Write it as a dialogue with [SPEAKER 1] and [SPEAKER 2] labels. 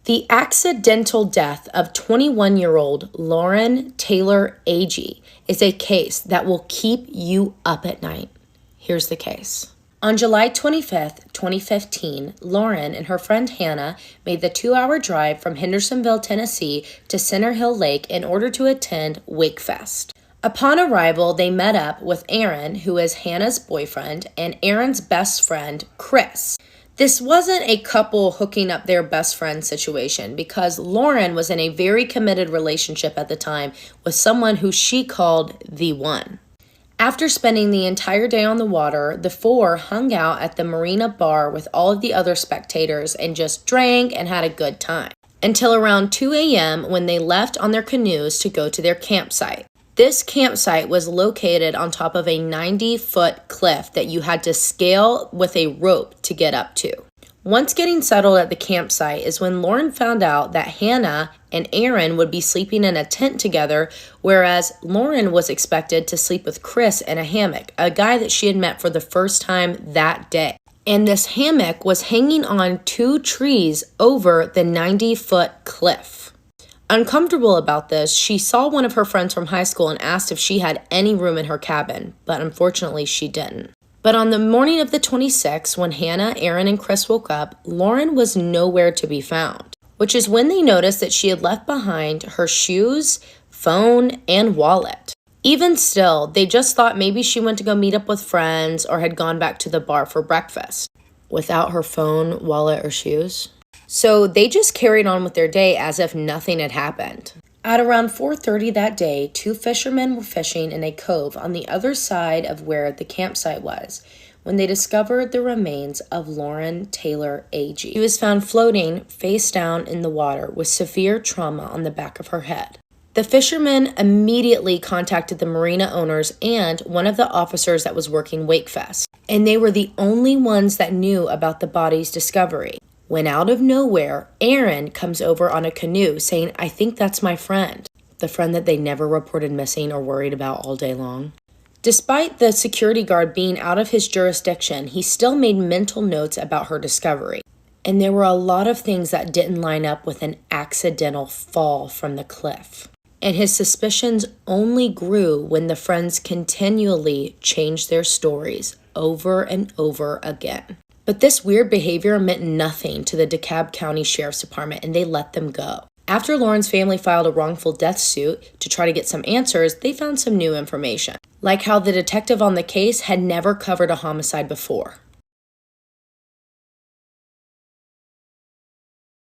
[SPEAKER 1] The accidental death of 21-year-old Lauren Taylor Agee is a case that will keep you up at night. Here's the case. On July 25th, 2015, Lauren and her friend Hannah made the 2-hour drive from Hendersonville, Tennessee to Center Hill Lake in order to attend Wakefest. Upon arrival, they met up with Aaron, who is Hannah's boyfriend, and Aaron's best friend, Chris. This wasn't a couple hooking up their best friend situation because Lauren was in a very committed relationship at the time with someone who she called the one. After spending the entire day on the water, the four hung out at the marina bar with all of the other spectators and just drank and had a good time until around 2 a.m. when they left on their canoes to go to their campsite. This campsite was located on top of a 90-foot cliff that you had to scale with a rope to get up to. Once getting settled at the campsite is when Lauren found out that Hannah and Aaron would be sleeping in a tent together, whereas Lauren was expected to sleep with Chris in a hammock, a guy that she had met for the first time that day. And this hammock was hanging on 2 trees over the 90-foot cliff. Uncomfortable about this, she saw one of her friends from high school and asked if she had any room in her cabin, but unfortunately she didn't. But on the morning of the 26th, when Hannah, Aaron, and Chris woke up, Lauren was nowhere to be found, which is when they noticed that she had left behind her shoes, phone, and wallet. Even still, they just thought maybe she went to go meet up with friends or had gone back to the bar for breakfast. Without her phone, wallet, or shoes? So they just carried on with their day as if nothing had happened. At around 4:30 that day, 2 fishermen were fishing in a cove on the other side of where the campsite was when they discovered the remains of Lauren Taylor Agee. She was found floating face down in the water with severe trauma on the back of her head. The fishermen immediately contacted the marina owners and one of the officers that was working Wakefest, and they were the only ones that knew about the body's discovery. When out of nowhere, Aaron comes over on a canoe saying, "I think that's my friend," the friend that they never reported missing or worried about all day long. Despite the security guard being out of his jurisdiction, he still made mental notes about her discovery. And there were a lot of things that didn't line up with an accidental fall from the cliff. And his suspicions only grew when the friends continually changed their stories over and over again. But this weird behavior meant nothing to the DeKalb County Sheriff's Department, and they let them go. After Lauren's family filed a wrongful death suit to try to get some answers, they found some new information, like how the detective on the case had never covered a homicide before.